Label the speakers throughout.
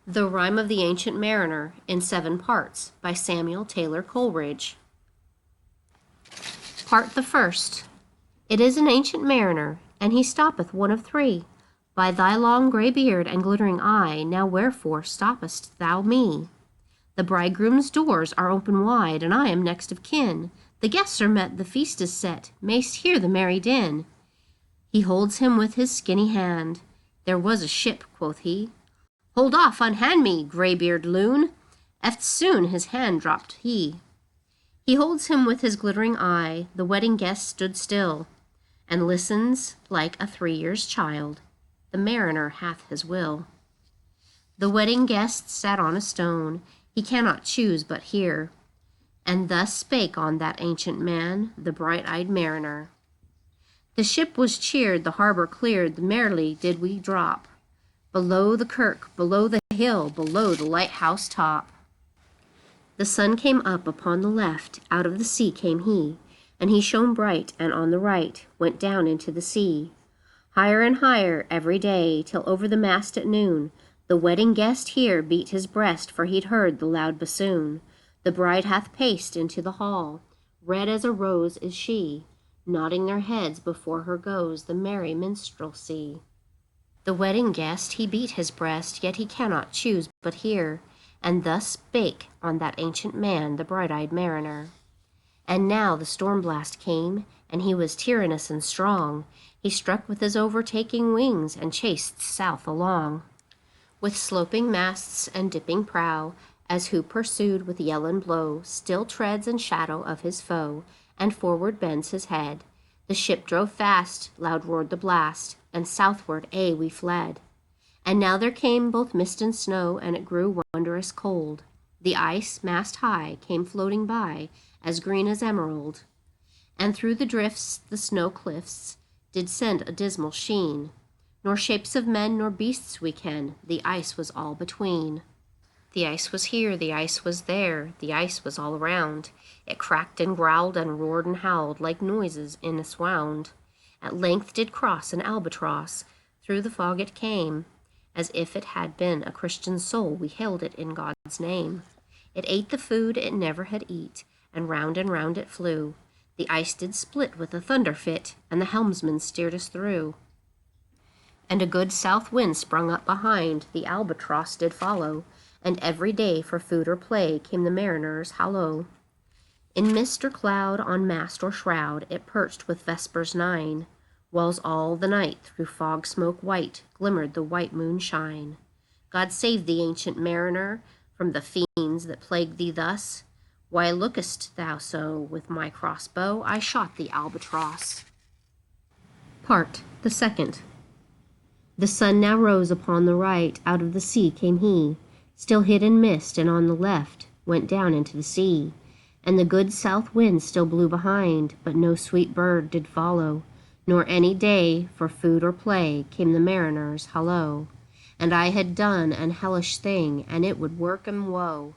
Speaker 1: The Rime of the Ancient Mariner in 7 parts by Samuel Taylor Coleridge. Part the first. It is an ancient mariner, and he stoppeth one of 3. By thy long grey beard and glittering eye, now wherefore stoppest thou me? The bridegroom's doors are open wide, and I am next of kin. The guests are met, the feast is set, mayst hear the merry din. He holds him with his skinny hand. There was a ship, quoth he. Hold off, unhand me, grey-beard loon. Eftsoon his hand dropped he. He holds him with his glittering eye. The wedding guest stood still, and listens like a 3 years' child. The mariner hath his will. The wedding guest sat on a stone. He cannot choose but hear. And thus spake on that ancient man, the bright-eyed mariner. The ship was cheered, the harbor cleared, merrily did we drop. Below the kirk, below the hill, below the lighthouse top. The sun came up upon the left, out of the sea came he, and he shone bright, and on the right went down into the sea. Higher and higher every day, till over the mast at noon, the wedding guest here beat his breast, for he'd heard the loud bassoon. The bride hath paced into the hall, red as a rose is she, nodding their heads before her goes the merry minstrelsy. The wedding guest, he beat his breast, yet he cannot choose but hear, and thus spake on that ancient man, the bright-eyed mariner. And now the storm blast came, and he was tyrannous and strong. He struck with his overtaking wings, and chased south along. With sloping masts and dipping prow, as who pursued with yell and blow, still treads in shadow of his foe, and forward bends his head. The ship drove fast, loud roared the blast, and southward aye we fled. And now there came both mist and snow, and it grew wondrous cold. The ice, mast high, came floating by, as green as emerald. And through the drifts the snow cliffs did send a dismal sheen. Nor shapes of men nor beasts we ken, the ice was all between. The ice was here, the ice was there, the ice was all around. It cracked and growled and roared and howled like noises in a swound. At length did cross an albatross, through the fog it came. As if it had been a Christian soul, we hailed it in God's name. It ate the food it never had eat, and round it flew. The ice did split with a thunder fit, and the helmsman steered us through. And a good south wind sprung up behind, the albatross did follow, and every day for food or play came the mariner's hallo. In mist or cloud, on mast or shroud, it perched with vespers 9, whiles all the night through fog smoke white glimmered the white moon shine. God save the ancient mariner from the fiends that plague thee thus. Why lookest thou so? With my crossbow I shot the albatross. Part the second. The sun now rose upon the right, out of the sea came he, still hid in mist, and on the left went down into the sea. And the good south wind still blew behind, but no sweet bird did follow, nor any day for food or play came the mariner's hallo. And I had done an hellish thing, and it would work 'em woe,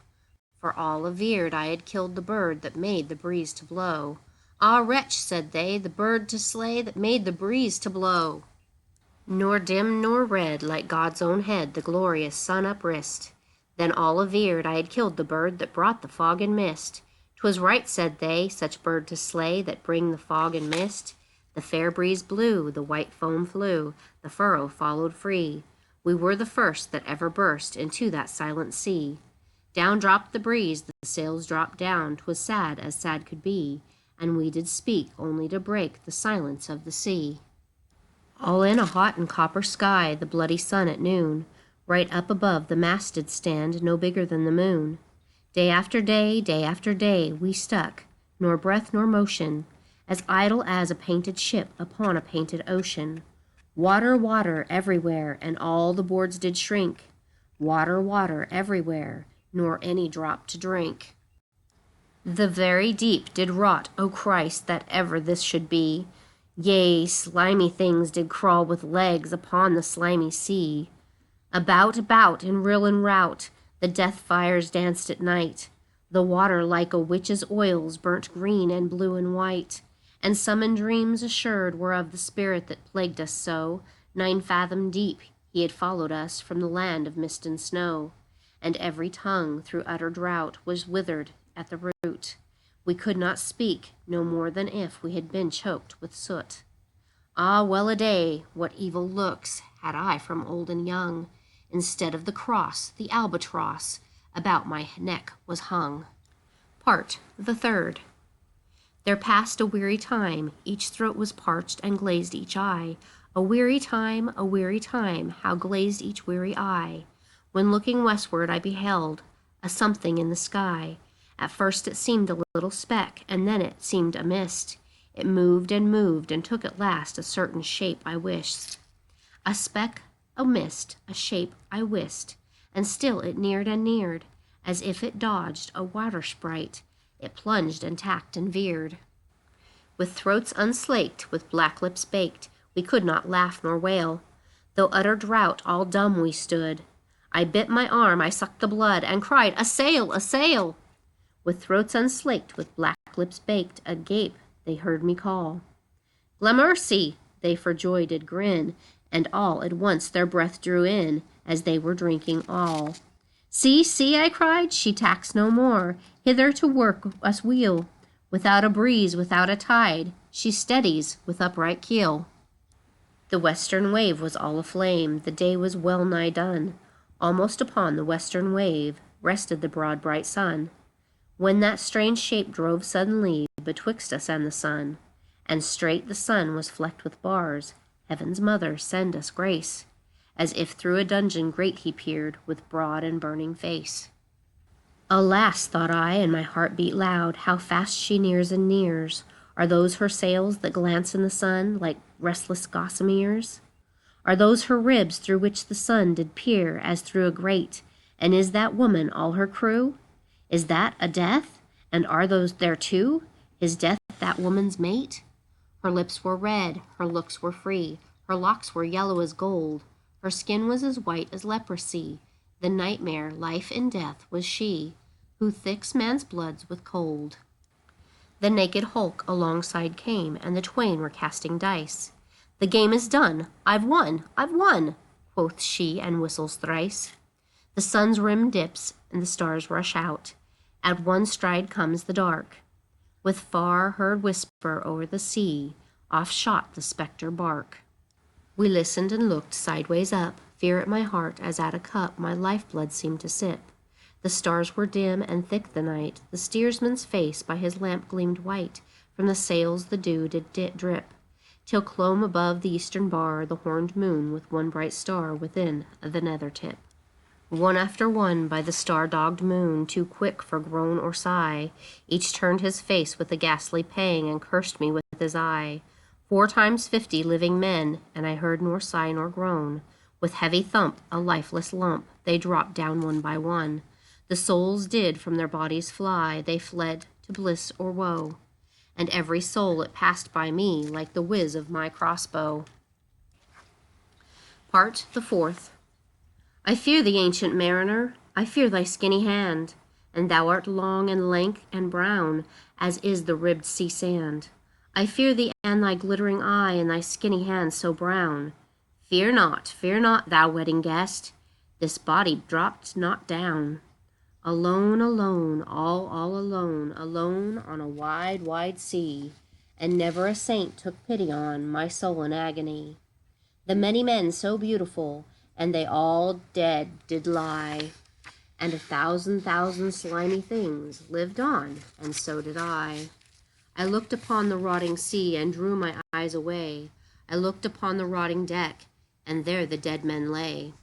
Speaker 1: for all averred I had killed the bird that made the breeze to blow. Ah, wretch, said they, the bird to slay that made the breeze to blow. Nor dim nor red, like God's own head, the glorious sun uprist. Then all averred I had killed the bird that brought the fog and mist. 'Twas right, said they, such bird to slay that bring the fog and mist. The fair breeze blew, the white foam flew, the furrow followed free. We were the first that ever burst into that silent sea. Down dropped the breeze, the sails dropped down, 'twas sad as sad could be, and we did speak only to break the silence of the sea. All in a hot and copper sky, the bloody sun at noon, right up above the mast did stand, no bigger than the moon. Day after day, we stuck, nor breath nor motion, as idle as a painted ship upon a painted ocean. Water, water everywhere, and all the boards did shrink. Water, water everywhere, nor any drop to drink. The very deep did rot, O Christ, that ever this should be. Yea, slimy things did crawl with legs upon the slimy sea. About, in rill and rout, the death fires danced at night. The water like a witch's oils burnt green and blue and white. And some in dreams assured were of the spirit that plagued us so. 9 fathom deep he had followed us from the land of mist and snow. and every tongue through utter drought was withered at the root. We could not speak, no more than if we had been choked with soot. Ah, well a day, what evil looks had I from old and young! Instead of the cross, the albatross about my neck was hung. Part the third. There passed a weary time, each throat was parched and glazed each eye. A weary time, how glazed each weary eye. When looking westward I beheld a something in the sky. At first it seemed a little speck, and then it seemed a mist. It moved and took at last a certain shape I wist. A speck, a mist, a shape I wist, and still it neared and neared, as if it dodged a water sprite. It plunged and tacked and veered. With throats unslaked, with black lips baked, we could not laugh nor wail. Though utter drought, all dumb we stood. I bit my arm, I sucked the blood, and cried, "A sail, a sail!" With throats unslaked, with black lips baked, agape they heard me call. "Glammercy!" they for joy did grin, and all at once their breath drew in, as they were drinking all. "See, see," I cried, "she tacks no more, hither to work us wheel. Without a breeze, without a tide, she steadies with upright keel." The western wave was all aflame, the day was well nigh done. Almost upon the western wave rested the broad bright sun, when that strange shape drove suddenly betwixt us and the sun, and straight the sun was flecked with bars. Heaven's mother, send us grace, as if through a dungeon grate he peered with broad and burning face. Alas, thought I, and my heart beat loud, how fast she nears and nears. Are those her sails that glance in the sun like restless gossameres? Are those her ribs through which the sun did peer as through a grate? And is that woman all her crew? Is that a death? And are those there too? Is death that woman's mate? Her lips were red, her looks were free, her locks were yellow as gold, her skin was as white as leprosy. The nightmare, life in death, was she, who thicks man's bloods with cold. The naked hulk alongside came, and the twain were casting dice. "The game is done, I've won, quoth she, and whistles thrice. The sun's rim dips, and the stars rush out. At one stride comes the dark. With far heard whisper o'er the sea, off shot the spectre bark. We listened and looked sideways up, fear at my heart as at a cup my lifeblood seemed to sip. The stars were dim and thick the night, the steersman's face by his lamp gleamed white, from the sails the dew did drip, till clomb above the eastern bar the horned moon with one bright star within the nether tip. One after one by the star-dogged moon, too quick for groan or sigh, each turned his face with a ghastly pang and cursed me with his eye. 4 times 50 living men, and I heard nor sigh nor groan. With heavy thump, a lifeless lump, they dropped down one by one. The souls did from their bodies fly, they fled to bliss or woe. And every soul it passed by me like the whiz of my crossbow. Part the fourth. I fear thee, ancient mariner, I fear thy skinny hand, and thou art long and lank and brown, as is the ribbed sea sand. I fear thee and thy glittering eye, and thy skinny hand so brown. Fear not, thou wedding guest, this body dropped not down. Alone, alone, all alone, alone on a wide, wide sea, and never a saint took pity on my soul in agony. The many men so beautiful, and they all dead did lie, and 1,000 slimy things lived on, and so did I. I looked upon the rotting sea, and drew my eyes away. I looked upon the rotting deck, and there the dead men lay.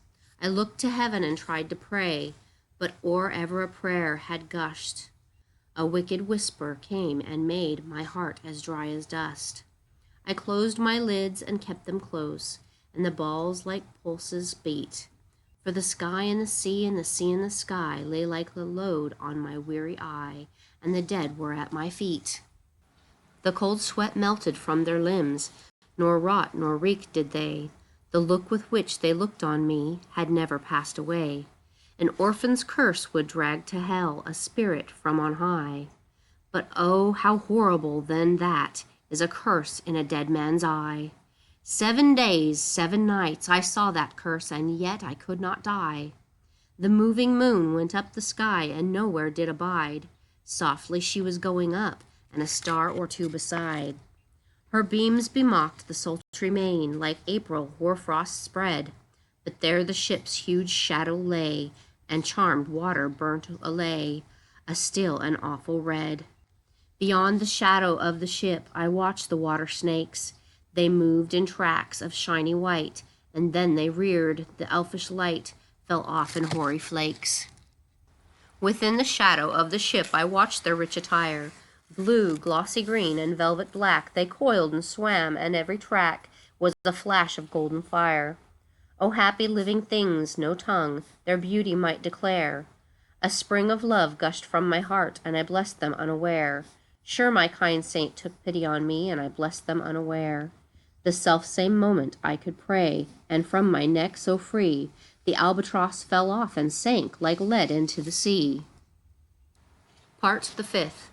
Speaker 1: I looked to heaven and tried to pray, but or ever a prayer had gushed, a wicked whisper came and made my heart as dry as dust. I closed my lids and kept them close, and the balls like pulses beat, for the sky and the sea and the sea and the sky lay like a load on my weary eye, and the dead were at my feet. The cold sweat melted from their limbs, nor rot nor reek did they. The look with which they looked on me had never passed away. An orphan's curse would drag to hell a spirit from on high. But oh, how horrible then that is a curse in a dead man's eye. 7 days, 7 nights I saw that curse, and yet I could not die. The moving moon went up the sky and nowhere did abide. Softly she was going up, and a star or two beside. Her beams bemocked the sultry main, like April hoar-frost spread. But there the ship's huge shadow lay, and charmed water burnt alay, a still and awful red. Beyond the shadow of the ship I watched the water snakes. They moved in tracks of shiny white, and then they reared, the elfish light fell off in hoary flakes. Within the shadow of the ship I watched their rich attire. Blue, glossy green, and velvet black, they coiled and swam, and every track was a flash of golden fire. O happy living things, no tongue their beauty might declare. A spring of love gushed from my heart, and I blessed them unaware. Sure my kind saint took pity on me, and I blessed them unaware. The self-same moment I could pray, and from my neck so free, the albatross fell off and sank like lead into the sea. Part the fifth.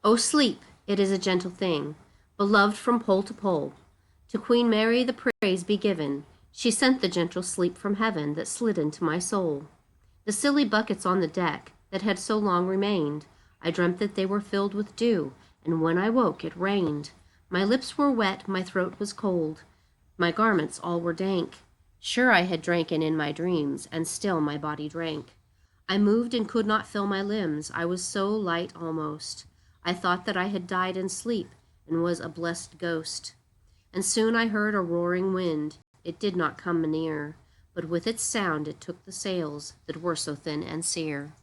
Speaker 1: O sleep, it is a gentle thing, beloved from pole to pole. To Queen Mary the praise be given. She sent the gentle sleep from heaven that slid into my soul. The silly buckets on the deck that had so long remained, I dreamt that they were filled with dew, and when I woke it rained. My lips were wet, my throat was cold, my garments all were dank. Sure I had dranken in my dreams, and still my body drank. I moved and could not feel my limbs, I was so light almost. I thought that I had died in sleep, and was a blessed ghost. And soon I heard a roaring wind, it did not come near, but with its sound it took the sails that were so thin and sere.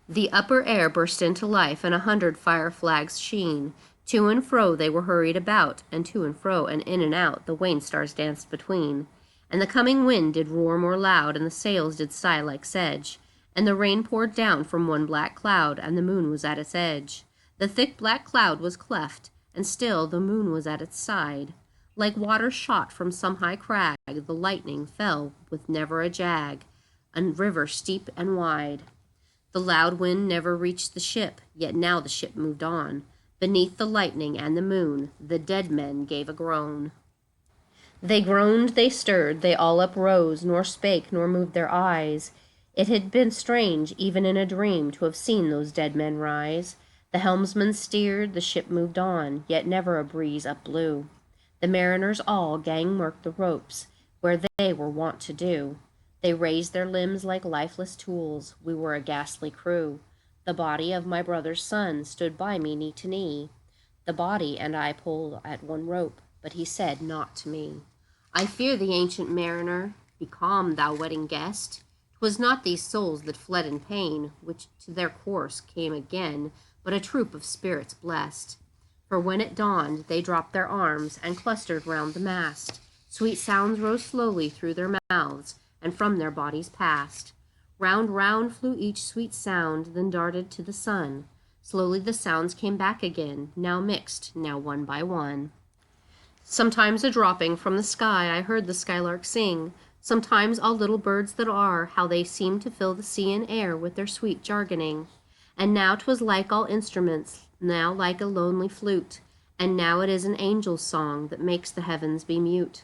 Speaker 1: The upper air burst into life, and 100 fire flags sheen. To and fro they were hurried about, and to and fro and in and out the wan stars danced between. And the coming wind did roar more loud, and the sails did sigh like sedge. And the rain poured down from one black cloud, and the moon was at its edge. The thick black cloud was cleft, and still the moon was at its side. Like water shot from some high crag, the lightning fell with never a jag, a river steep and wide. The loud wind never reached the ship, yet now the ship moved on. Beneath the lightning and the moon, the dead men gave a groan. They groaned, they stirred, they all uprose, nor spake nor moved their eyes. It had been strange, even in a dream, to have seen those dead men rise. The helmsman steered, the ship moved on, yet never a breeze up blew. The mariners all gang worked the ropes, where they were wont to do. They raised their limbs like lifeless tools, we were a ghastly crew. The body of my brother's son stood by me knee to knee. The body and I pulled at one rope, but he said naught to me. I fear the ancient mariner, be calm, thou wedding guest. 'Twas not these souls that fled in pain, which to their course came again, but a troop of spirits blessed. For when it dawned, they dropped their arms and clustered round the mast. Sweet sounds rose slowly through their mouths, and from their bodies passed. Round, round flew each sweet sound, then darted to the sun. Slowly the sounds came back again, now mixed, now one by one. Sometimes a dropping from the sky I heard the skylark sing. Sometimes all little birds that are, how they seemed to fill the sea and air with their sweet jargoning. And now 'twas like all instruments, now like a lonely flute, and now it is an angel's song that makes the heavens be mute.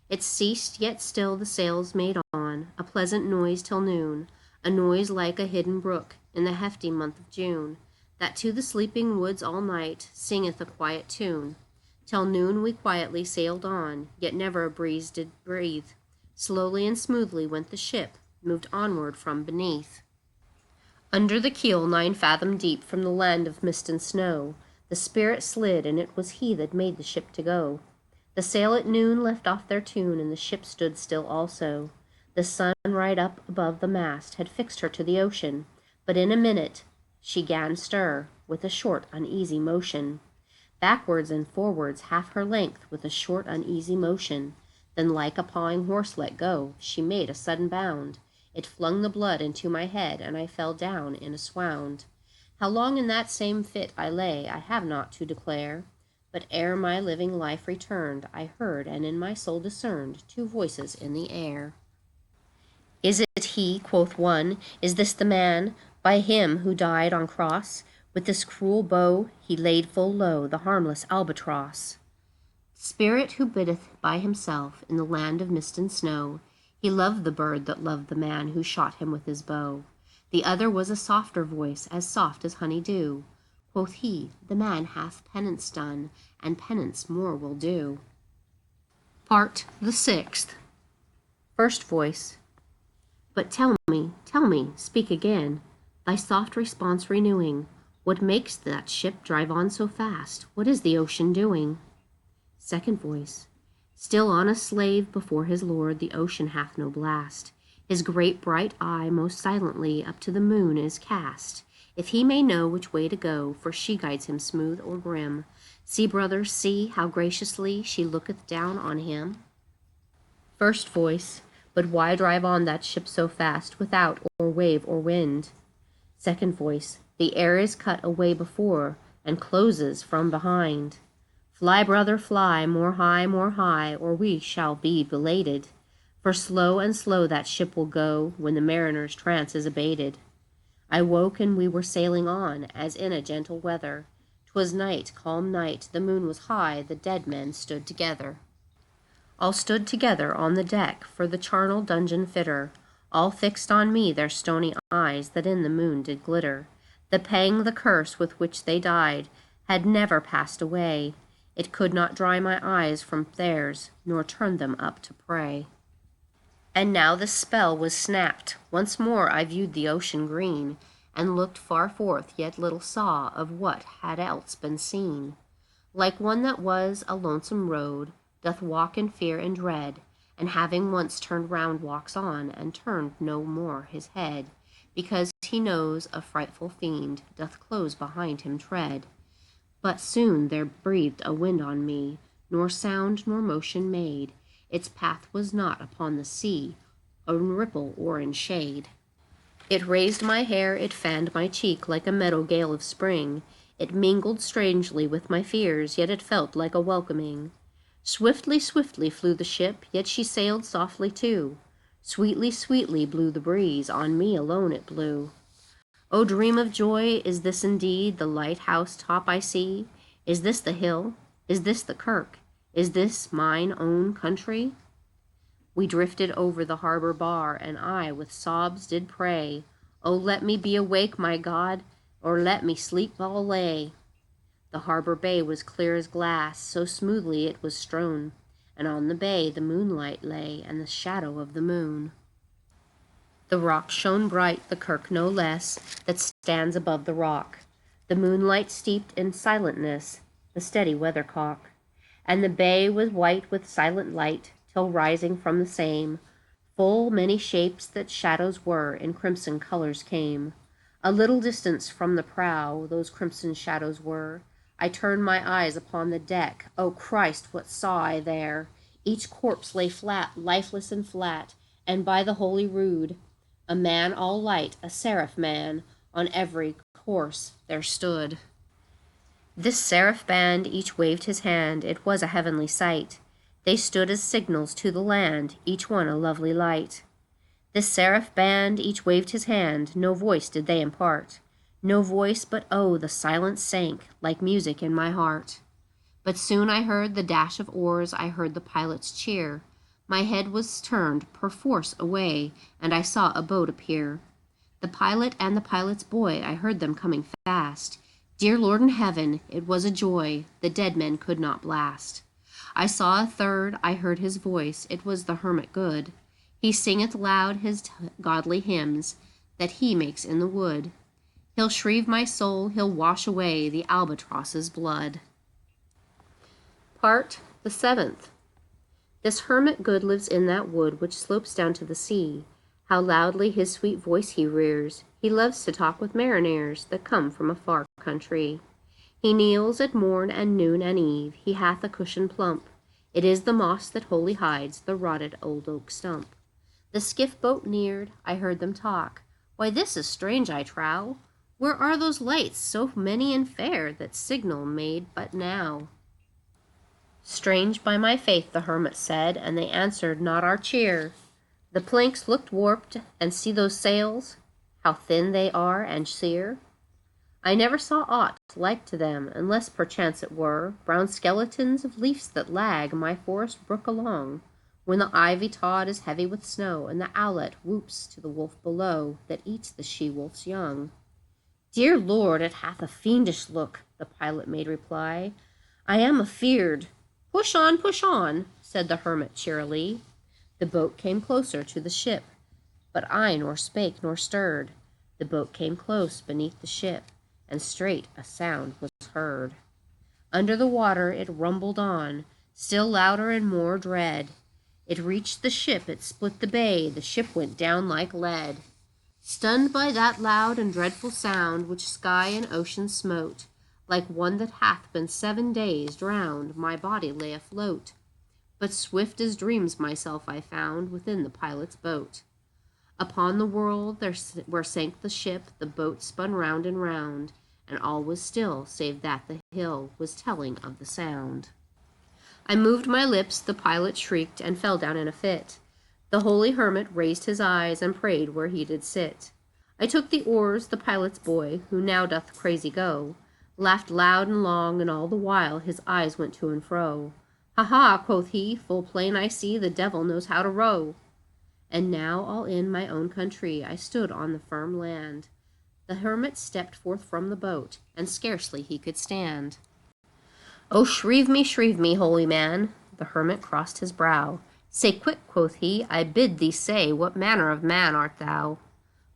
Speaker 1: It ceased, yet still the sails made on, a pleasant noise till noon, a noise like a hidden brook in the hefty month of June, that to the sleeping woods all night singeth a quiet tune. Till noon we quietly sailed on, yet never a breeze did breathe. Slowly and smoothly went the ship, moved onward from beneath. Under the keel 9 fathom deep from the land of mist and snow, the spirit slid, and it was he that made the ship to go. The sail at noon left off their tune, and the ship stood still also. The sun right up above the mast had fixed her to the ocean, but in a minute she 'gan stir, with a short uneasy motion. Backwards and forwards half her length with a short uneasy motion. Then like a pawing horse let go, she made a sudden bound. It flung the blood into my head, and I fell down in a swound. How long in that same fit I lay, I have not to declare. But ere my living life returned, I heard and in my soul discerned 2 voices in the air. Is it he, quoth one, is this the man, by him who died on cross? With this cruel bow he laid full low the harmless albatross. Spirit who biddeth by himself in the land of mist and snow, He loved the bird that loved the man who shot him with his bow. The other was a softer voice, as soft as honey dew. Quoth he, the man hath penance done, and penance more will do. Part the 6th. First voice. But tell me, speak again, thy soft response renewing. What makes that ship drive on so fast? What is the ocean doing? Second voice. Still on a slave before his lord, the ocean hath no blast. His great bright eye most silently up to the moon is cast, if he may know which way to go, for she guides him smooth or grim. See, brothers, see, how graciously she looketh down on him. First voice. But why drive on that ship so fast, without or wave or wind? Second voice. The air is cut away before, and closes from behind. Fly, brother, fly, more high, or we shall be belated. For slow and slow that ship will go, when the mariner's trance is abated. I woke, and we were sailing on, as in a gentle weather. 'Twas night, calm night, the moon was high, the dead men stood together. All stood together on the deck, for the charnel dungeon fitter, all fixed on me their stony eyes, that in the moon did glitter. The pang, the curse with which they died, had never passed away. It could not dry my eyes from theirs, nor turn them up to pray. And now the spell was snapped. Once more I viewed the ocean green, and looked far forth, yet little saw of what had else been seen. Like one that was a lonesome road, doth walk in fear and dread, and having once turned round walks on, and turned no more his head, because he knows a frightful fiend doth close behind him tread. But soon there breathed a wind on me, nor sound nor motion made. Its path was not upon the sea, in ripple or in shade. It raised my hair, it fanned my cheek like a meadow gale of spring. It mingled strangely with my fears, yet it felt like a welcoming. Swiftly, swiftly flew the ship, yet she sailed softly too. Sweetly, sweetly blew the breeze, on me alone it blew. O dream of joy, is this indeed the lighthouse top I see? Is this the hill? Is this the kirk? Is this mine own country? We drifted over the harbor bar, and I with sobs did pray, O let me be awake, my God, or let me sleep I'll lay. The harbor bay was clear as glass, so smoothly it was strown, and on the bay the moonlight lay, and the shadow of the moon. The rock shone bright, the kirk no less, that stands above the rock, the moonlight steeped in silentness, the steady weathercock. And the bay was white with silent light, till rising from the same, full many shapes that shadows were, in crimson colors came. A little distance from the prow, those crimson shadows were. I turned my eyes upon the deck. O Christ, what saw I there? Each corpse lay flat, lifeless and flat, and by the holy rood, a man all light, a seraph man, on every corse there stood. This seraph band each waved his hand, it was a heavenly sight. They stood as signals to the land, each one a lovely light. This seraph band each waved his hand, no voice did they impart. No voice, but oh, the silence sank like music in my heart. But soon I heard the dash of oars, I heard the pilot's cheer. My head was turned perforce away, and I saw a boat appear. The pilot and the pilot's boy, I heard them coming fast. Dear Lord in heaven, it was a joy the dead men could not blast. I saw a third, I heard his voice, it was the hermit good. He singeth loud his godly hymns that he makes in the wood. He'll shrieve my soul, he'll wash away the albatross's blood. Part the 7th. This hermit good lives in that wood which slopes down to the sea. How loudly his sweet voice he rears. He loves to talk with mariners that come from a far country. He kneels at morn and noon and eve. He hath a cushion plump. It is the moss that wholly hides the rotted old oak stump. The skiff boat neared. I heard them talk. Why, this is strange, I trow. Where are those lights, so many and fair, that signal made but now? Strange by my faith, the hermit said, and they answered not our cheer. The planks looked warped, and see those sails, how thin they are and sere. I never saw aught like to them, unless perchance it were brown skeletons of leaves that lag my forest brook along, When the ivy tod is heavy with snow, and the owlet whoops to the wolf below, that eats the she-wolf's young. Dear Lord, it hath a fiendish look, the pilot made reply. I am afeard. Push on, said the hermit cheerily. The boat came closer to the ship, but I nor spake nor stirred. The boat came close beneath the ship, and straight a sound was heard. Under the water it rumbled on, still louder and more dread. It reached the ship, it split the bay, the ship went down like lead. Stunned by that loud and dreadful sound, which sky and ocean smote, like one that hath been 7 days drowned, my body lay afloat. But swift as dreams myself I found within the pilot's boat. Upon the world where sank the ship, the boat spun round and round, and all was still, save that the hill was telling of the sound. I moved my lips, the pilot shrieked, and fell down in a fit. The holy hermit raised his eyes, and prayed where he did sit. I took the oars, the pilot's boy, who now doth crazy go, laughed loud and long, and all the while his eyes went to and fro. Ha ha, quoth he, full plain I see the devil knows how to row. And now all in my own country I stood on the firm land. The hermit stepped forth from the boat, and scarcely he could stand. Oh, shrieve me, holy man! The hermit crossed his brow. Say quick, quoth he, I bid thee say, what manner of man art thou?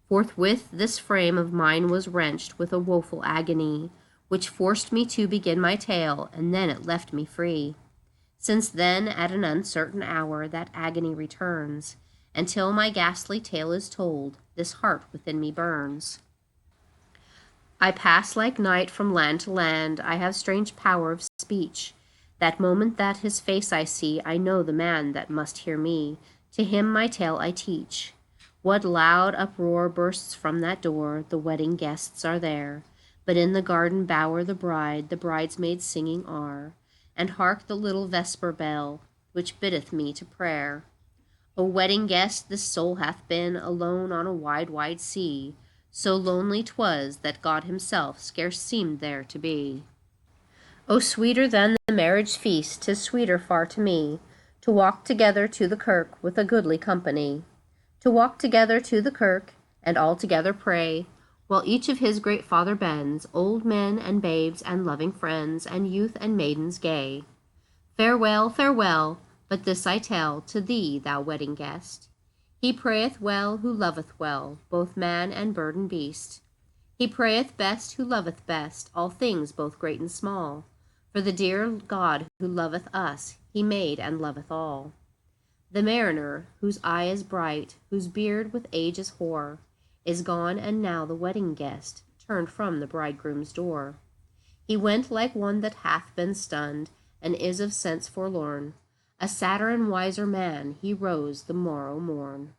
Speaker 1: Forthwith this frame of mine was wrenched with a woeful agony, which forced me to begin my tale, and then it left me free. Since then, at an uncertain hour, that agony returns, and till my ghastly tale is told, this heart within me burns. I pass like night from land to land, I have strange power of speech. That moment that his face I see, I know the man that must hear me. To him my tale I teach. What loud uproar bursts from that door, the wedding guests are there. But in the garden bower the bridesmaids singing are. And hark the little vesper bell, which biddeth me to prayer. O wedding guest, this soul hath been alone on a wide, wide sea. So lonely 'twas that God himself scarce seemed there to be. O sweeter than the marriage feast, 'tis sweeter far to me, to walk together to the kirk with a goodly company. To walk together to the kirk, and all together pray, while each of his great Father bends, old men and babes and loving friends, and youth and maidens gay. Farewell, farewell, but this I tell to thee, thou wedding guest. He prayeth well who loveth well, both man and bird and beast. He prayeth best who loveth best, all things both great and small. For the dear God who loveth us, he made and loveth all. The mariner, whose eye is bright, whose beard with age is hoar, is gone, and now the wedding guest turned from the bridegroom's door. He went like one that hath been stunned, and is of sense forlorn. A sadder and wiser man, he rose the morrow morn.